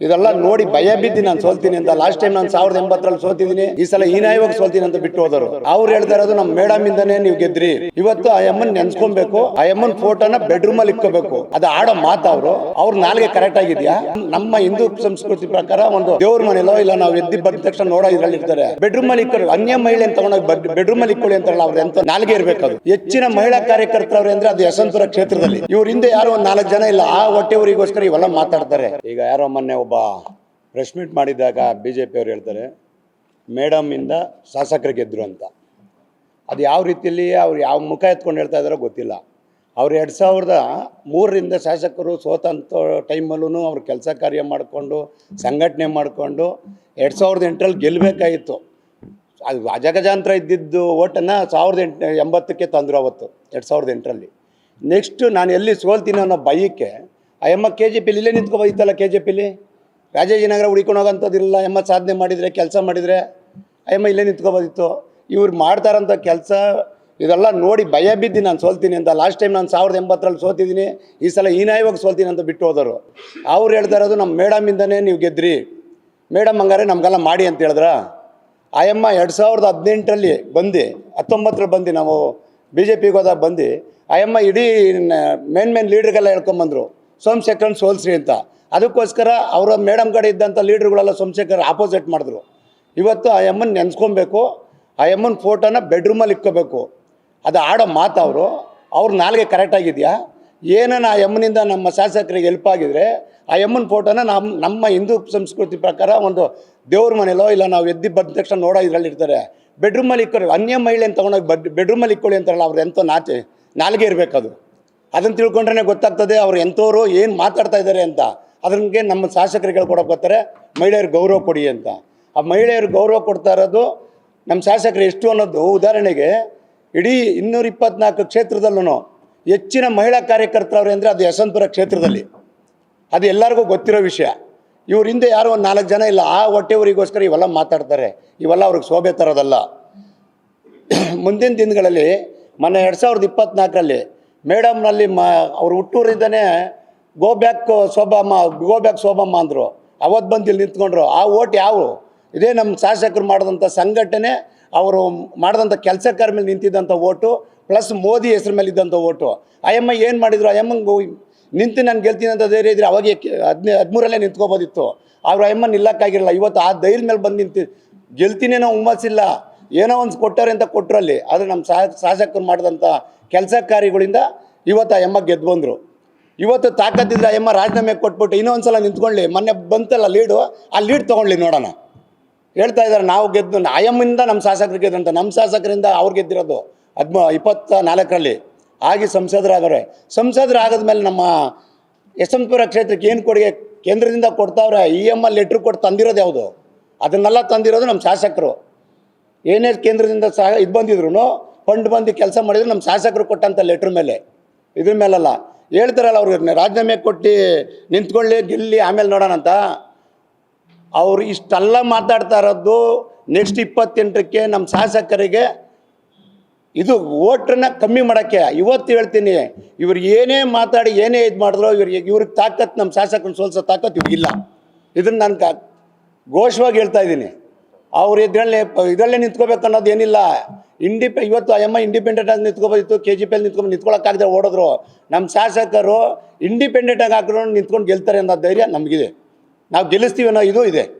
ಇದೆಲ್ಲ ನೋಡಿ ಭಯ ಬಿದ್ದು ನಾನು ಸೋಲ್ತೀನಿ ಅಂತ. ಲಾಸ್ಟ್ ಟೈಮ್ ನಾನು 1080 ಸೋತಿದ್ದೀನಿ, ಈ ಸಲ ಹೀನಾಯವಾಗಿ ಸೋಲ್ತೀನಿ ಅಂತ ಬಿಟ್ಟು ಹೋದರು. ಅವ್ರು ಹೇಳ್ತಾ ಇರೋದು ನಮ್ಮ ಮೇಡಮ್ ಇಂದಾನೆ ನೀವು ಗೆದ್ರಿ. ಇವತ್ತು ಆ ಅಮ್ಮನ್ ನೆನ್ಸ್ಕೊಬೇಕು, ಆ ಅಮ್ಮನ್ ಫೋಟೋನ ಬೆಡ್ರೂಮ್ ಅಲ್ಲಿ ಇಕ್ಕೋಬೇಕು. ಅದು ಆಡೋ ಮಾತು ಅವ್ರ ನಾಲ್ಗೆ ಕರೆಕ್ಟ್ ಆಗಿದ್ಯಾ? ನಮ್ಮ ಹಿಂದೂ ಸಂಸ್ಕೃತಿ ಪ್ರಕಾರ ಒಂದು ದೇವ್ರ ಮನೆಯಲ್ಲೋ ಇಲ್ಲ ನಾವು ಎದ್ದಿ ಬಂದ ತಕ್ಷಣ ನೋಡೋ ಇದ್ರಲ್ಲಿ ಇರ್ತಾರೆ. ಬೆಡ್ರೂಮ್ ಅಲ್ಲಿ ಇಕ್ಕೋರು, ಅನ್ಯ ಮಹಿಳೆ ತಗೊಂಡೋಗಿ ಬೆಡ್ರೂಮ್ ಅಲ್ಲಿ ಇಕ್ಕೊಳ್ಳಿ ಅಂತಾರಲ್ಲ, ಅವ್ರ ಎಂತ ನಾಲ್ಗೆ ಇರ್ಬೇಕದು. ಹೆಚ್ಚಿನ ಮಹಿಳಾ ಕಾರ್ಯಕರ್ತರವ್ರೆ ಅಂದ್ರೆ ಅದು ಯಶವಂತಪುರ ಕ್ಷೇತ್ರದಲ್ಲಿ. ಇವ್ರ ಹಿಂದೆ ಯಾರೋ ಒಂದು 4 ಜನ ಇಲ್ಲ, ಆ ಹೊಟ್ಟೆವರಿಗೋಸ್ಕರ ಇವೆಲ್ಲ ಮಾತಾಡ್ತಾರೆ. ಈಗ ಯಾರೋ ಮೊನ್ನೆ ಒಬ್ಬ ಪ್ರೆಸ್ ಮೀಟ್ ಮಾಡಿದಾಗ ಬಿಜೆಪಿ ಅವ್ರು ಹೇಳ್ತಾರೆ ಮೇಡಮ್ ಇಂದ ಶಾಸಕರು ಗೆದ್ರು ಅಂತ. ಅದು ಯಾವ ರೀತಿಯಲ್ಲಿ ಅವ್ರು ಯಾವ ಮುಖ ಎತ್ಕೊಂಡು ಹೇಳ್ತಾ ಇದ್ದಾರೋ ಗೊತ್ತಿಲ್ಲ. ಅವ್ರು 2003ರಿಂದ ಶಾಸಕರು ಸೋತಂಥ ಟೈಮಲ್ಲೂ ಅವ್ರು ಕೆಲಸ ಕಾರ್ಯ ಮಾಡಿಕೊಂಡು ಸಂಘಟನೆ ಮಾಡಿಕೊಂಡು 2008ರಲ್ಲಿ ಗೆಲ್ಲಬೇಕಾಗಿತ್ತು. ಅದು ಅಜಗಜಾಂತರ ಇದ್ದಿದ್ದು ಓಟನ್ನು 1080ಕ್ಕೆ ತಂದರು ಅವತ್ತು 2008ರಲ್ಲಿ. ನೆಕ್ಸ್ಟು ನಾನು ಎಲ್ಲಿ ಸೋಲ್ತೀನಿ ಅನ್ನೋ ಭಯಕ್ಕೆ ಅಯ್ಯಮ್ಮ KJP ಇಲ್ಲೇ ನಿಂತ್ಕೊಬೋದಿತ್ತಲ್ಲ. KJP ರಾಜಾಜಿನಗರ ಹುಡ್ಕೊಂಡು ಹೋಗೋಂಥದ್ದಿಲ್ಲ. ಅಮ್ಮ ಸಾಧನೆ ಮಾಡಿದರೆ, ಕೆಲಸ ಮಾಡಿದರೆ ಅಯ್ಯಮ್ಮ ಇಲ್ಲೇ ನಿಂತ್ಕೊಬೋದಿತ್ತು. ಇವ್ರು ಮಾಡ್ತಾರಂಥ ಕೆಲಸ ಇದೆಲ್ಲ ನೋಡಿ ಭಯ ಬಿದ್ದು ನಾನು ಸೋಲ್ತೀನಿ ಅಂತ. ಲಾಸ್ಟ್ ಟೈಮ್ ನಾನು 1080 ಸೋತಿದ್ದೀನಿ, ಈ ಸಲ ಹೀನಾಯವಾಗಿ ಸೋಲ್ತೀನಿ ಅಂತ ಬಿಟ್ಟು ಹೋದರು. ಅವ್ರು ಹೇಳ್ತಾ ಇರೋದು ನಮ್ಮ ಮೇಡಮ್ ಇಂದಾನೆ ನೀವು ಗೆದ್ರಿ, ಮೇಡಮ್ ಹಂಗಾರೆ ನಮಗೆಲ್ಲ ಮಾಡಿ ಅಂತ ಹೇಳಿದ್ರ. ಅಯ್ಯಮ್ಮ 2018ರಲ್ಲಿ ಬಂದು 19ರಲ್ಲಿ ಬಂದು ನಾವು BJPಗೆ ಹೋದಾಗ ಬಂದು ಅಯ್ಯಮ್ಮ ಇಡೀ ಮೇನ್ ಲೀಡ್ರಿಗೆಲ್ಲ ಹೇಳ್ಕೊಂಬಂದರು ಸೋಮಶೇಖರನ್ ಸೋಲ್ಸ್ರಿ ಅಂತ. ಅದಕ್ಕೋಸ್ಕರ ಅವರ ಮೇಡಮ್ ಕಡೆ ಇದ್ದಂಥ ಲೀಡ್ರುಗಳೆಲ್ಲ ಸೋಮಶೇಖರ್ ಆಪೋಸಿಟ್ ಮಾಡಿದ್ರು. ಇವತ್ತು ಆ ಅಮ್ಮನ ನೆನ್ಸ್ಕೊಬೇಕು, ಆ ಅಮ್ಮನ ಫೋಟೋನ ಬೆಡ್ರೂಮಲ್ಲಿ ಇಕ್ಕೋಬೇಕು. ಅದು ಆಡೋ ಮಾತು ಅವ್ರ ನಾಲ್ಗೆ ಕರೆಕ್ಟ್ ಆಗಿದೆಯಾ? ಏನನ್ನ ಆ ಅಮ್ಮನಿಂದ ನಮ್ಮ ಶಾಸಕರಿಗೆ ಹೆಲ್ಪ್ ಆಗಿದ್ರೆ ಆ ಅಮ್ಮನ ಫೋಟೋನ ನಮ್ಮ ಹಿಂದೂ ಸಂಸ್ಕೃತಿ ಪ್ರಕಾರ ಒಂದು ದೇವ್ರ ಮನೆಯಲ್ಲೋ ಇಲ್ಲ ನಾವು ಎದ್ದಿ ಬಂದ ತಕ್ಷಣ ನೋಡೋ ಇದರಲ್ಲಿ ಇರ್ತಾರೆ. ಬೆಡ್ರೂಮಲ್ಲಿ ಇಕ್ಕೊಳ್ಳಿ, ಅನ್ಯ ಮಹಿಳೆ ತಗೊಂಡೋಗಿ ಬೆಡ್ರೂಮಲ್ಲಿ ಇಕ್ಕೊಳ್ಳಿ ಅಂತಾರಲ್ಲ, ಅವ್ರು ಎಂತೋ ನಾಲ್ಗೆ ಇರಬೇಕದು. ಅದನ್ನು ತಿಳ್ಕೊಂಡ್ರೆ ಗೊತ್ತಾಗ್ತದೆ ಅವ್ರು ಎಂಥವ್ರು ಏನು ಮಾತಾಡ್ತಾ ಇದ್ದಾರೆ ಅಂತ. ಅದ್ರಿಗೆ ನಮ್ಮ ಶಾಸಕರಿಗೆ ಹೇಳ್ಕೊಡೋಕೆ ಬರ್ತಾರೆ ಮಹಿಳೆಯರು ಗೌರವ ಕೊಡಿ ಅಂತ. ಆ ಮಹಿಳೆಯರು ಗೌರವ ಕೊಡ್ತಾ ಇರೋದು ನಮ್ಮ ಶಾಸಕರು ಎಷ್ಟು ಅನ್ನೋದು ಉದಾಹರಣೆಗೆ ಇಡೀ 224 ಕ್ಷೇತ್ರದಲ್ಲೂ ಹೆಚ್ಚಿನ ಮಹಿಳಾ ಕಾರ್ಯಕರ್ತರವ್ರೆ ಅಂದರೆ ಅದು ಯಶವಂತಪುರ ಕ್ಷೇತ್ರದಲ್ಲಿ. ಅದು ಎಲ್ಲರಿಗೂ ಗೊತ್ತಿರೋ ವಿಷಯ. ಇವ್ರ ಹಿಂದೆ ಯಾರೋ ಒಂದು 4 ಜನ ಇಲ್ಲ, ಆ ಹೊಟ್ಟೆವರಿಗೋಸ್ಕರ ಇವೆಲ್ಲ ಮಾತಾಡ್ತಾರೆ. ಇವೆಲ್ಲ ಅವ್ರಿಗೆ ಶೋಭೆ ತರೋದಲ್ಲ. ಮುಂದಿನ ದಿನಗಳಲ್ಲಿ ಮೊನ್ನೆ 2024ರಲ್ಲಿ ಮೇಡಮ್ನಲ್ಲಿ ಅವ್ರು ಹುಟ್ಟೂರಿಂದನೇ ಗೋ ಬ್ಯಾಕ್ ಶೋಭಮ್ಮ ಅಂದರು. ಅವತ್ತು ಬಂದು ಇಲ್ಲಿ ನಿಂತ್ಕೊಂಡ್ರು. ಆ ಓಟ್ ಯಾವ ಇದೇ ನಮ್ಮ ಶಾಸಕರು ಮಾಡಿದಂಥ ಸಂಘಟನೆ, ಅವರು ಮಾಡಿದಂಥ ಕೆಲಸ ಮೇಲೆ ನಿಂತಿದ್ದಂಥ ಓಟು ಪ್ಲಸ್ ಮೋದಿ ಹೆಸ್ರ ಮೇಲೆ ಇದ್ದಂಥ ಓಟು. ಅಯ್ಯಮ್ಮ ಏನು ಮಾಡಿದ್ರು? ಅಯ್ಯಮ್ಮಂಗೆ ನಿಂತು ನಾನು ಗೆಲ್ತೀನಿ ಅಂತ ಧೈರ್ಯ ಇದ್ದರೆ ಅವಾಗ 13ರಲ್ಲೇ ನಿಂತ್ಕೋಬೋದಿತ್ತು. ಅವ್ರು ಅಯ್ಯಮ್ಮ ನಿಲ್ಲಕ್ಕಾಗಿರಲ್ಲ. ಇವತ್ತು ಆ ಧೈರ್ಯ ಮೇಲೆ ಬಂದು ನಿಂತು ಗೆಲ್ತೀನಿ ನಾವು ಹುಮ್ಮಸ್ಸಿಲ್ಲ, ಏನೋ ಒಂದು ಕೊಟ್ಟಾರೆ ಅಂತ ಕೊಟ್ಟರಲ್ಲಿ. ಆದರೆ ನಮ್ಮ ಶಾಸಕರು ಮಾಡಿದಂಥ ಕೆಲಸ ಕಾರ್ಯಗಳಿಂದ ಇವತ್ತು ಅಯ್ಯಮ್ಮ ಗೆದ್ದು ಬಂದರು. ಇವತ್ತು ತಾಕತ್ತಿದ್ರೆ ಅಯ್ಯಮ್ಮ ರಾಜೀನಾಮೆ ಕೊಟ್ಬಿಟ್ಟು ಇನ್ನೊಂದು ಸಲ ನಿಂತ್ಕೊಳ್ಳಿ. ಮೊನ್ನೆ ಬಂತಲ್ಲ ಲೀಡು, ಆ ಲೀಡ್ ತೊಗೊಳ್ಳಿ ನೋಡೋಣ. ಹೇಳ್ತಾ ಇದ್ದಾರೆ ನಾವು ಗೆದ್ದು, ಅಯ್ಯಮ್ಮಿಂದ ನಮ್ಮ ಶಾಸಕರು ಗೆದ್ದಂತ. ನಮ್ಮ ಶಾಸಕರಿಂದ ಅವ್ರು ಗೆದ್ದಿರೋದು 24ರಲ್ಲಿ ಆಗಿ ಸಂಸದರಾಗವ್ರೆ. ಸಂಸದರಾಗದ್ಮೇಲೆ ನಮ್ಮ ಯಶವಂತಪುರ ಕ್ಷೇತ್ರಕ್ಕೆ ಏನು ಕೊಡುಗೆ ಕೇಂದ್ರದಿಂದ ಕೊಡ್ತಾವ್ರೆ? EMI ಲೆಟ್ರ್ ಕೊಟ್ಟು ತಂದಿರೋದು ಯಾವುದು? ಅದನ್ನೆಲ್ಲ ತಂದಿರೋದು ನಮ್ಮ ಶಾಸಕರು. ಏನೇ ಕೇಂದ್ರದಿಂದ ಸಹ ಇದು ಬಂದಿದ್ರು ಫಂಡ್ ಬಂದು ಕೆಲಸ ಮಾಡಿದ್ರು ನಮ್ಮ ಶಾಸಕರು ಕೊಟ್ಟಂಥ ಲೆಟ್ರ್ ಮೇಲೆ, ಇದ್ರ ಮೇಲೆಲ್ಲ ಹೇಳ್ತಾರಲ್ಲ. ಅವ್ರಿಗೆ ರಾಜೀನಾಮೆ ಕೊಟ್ಟು ನಿಂತ್ಕೊಳ್ಳಿ, ಗೆಲ್ಲಿ, ಆಮೇಲೆ ನೋಡೋಣ ಅಂತ. ಅವರು ಇಷ್ಟೆಲ್ಲ ಮಾತಾಡ್ತಾ ಇರೋದು ನೆಕ್ಸ್ಟ್ 28ಕ್ಕೆ ನಮ್ಮ ಶಾಸಕರಿಗೆ ಇದು ಓಟನ್ನ ಕಮ್ಮಿ ಮಾಡೋಕ್ಕೆ. ಇವತ್ತು ಹೇಳ್ತೀನಿ, ಇವ್ರು ಏನೇ ಮಾತಾಡಿ ಏನೇ ಇದು ಮಾಡಿದ್ರು ಇವ್ರಿಗೆ ತಾಕತ್ತು, ನಮ್ಮ ಶಾಸಕರನ್ನ ಸೋಲ್ಸೋ ತಾಕತ್ತು ಇವ್ರಿಗಿಲ್ಲ. ಇದನ್ನು ನಾನು ಘೋಷವಾಗಿ ಹೇಳ್ತಾ ಇದ್ದೀನಿ. ಅವ್ರು ಇದರಲ್ಲೇ ನಿಂತ್ಕೋಬೇಕು ಅನ್ನೋದು ಏನಿಲ್ಲ. ಇವತ್ತು ಅಯ್ಯಮ್ಮ ಇಂಡಿಪೆಂಡೆಂಟ್ ಆಗಿ ನಿಂತ್ಕೋಬೋದಿತ್ತು, KJPಯಲ್ಲಿ ನಿಂತ್ಕೊಳ್ಳೋಕ್ಕಾಗದೆ ಓಡಿದ್ರು. ನಮ್ಮ ಶಾಸಕರು ಇಂಡಿಪೆಂಡೆಂಟ್ ಆಗಿ ಹಾಕಿದ್ರು ನಿಂತ್ಕೊಂಡು ಗೆಲ್ತಾರೆ ಅನ್ನೋ ಧೈರ್ಯ ನಮಗಿದೆ. ನಾವು ಗೆಲ್ಲಿಸ್ತೀವಿ ಅನ್ನೋ ಇದು ಇದೆ.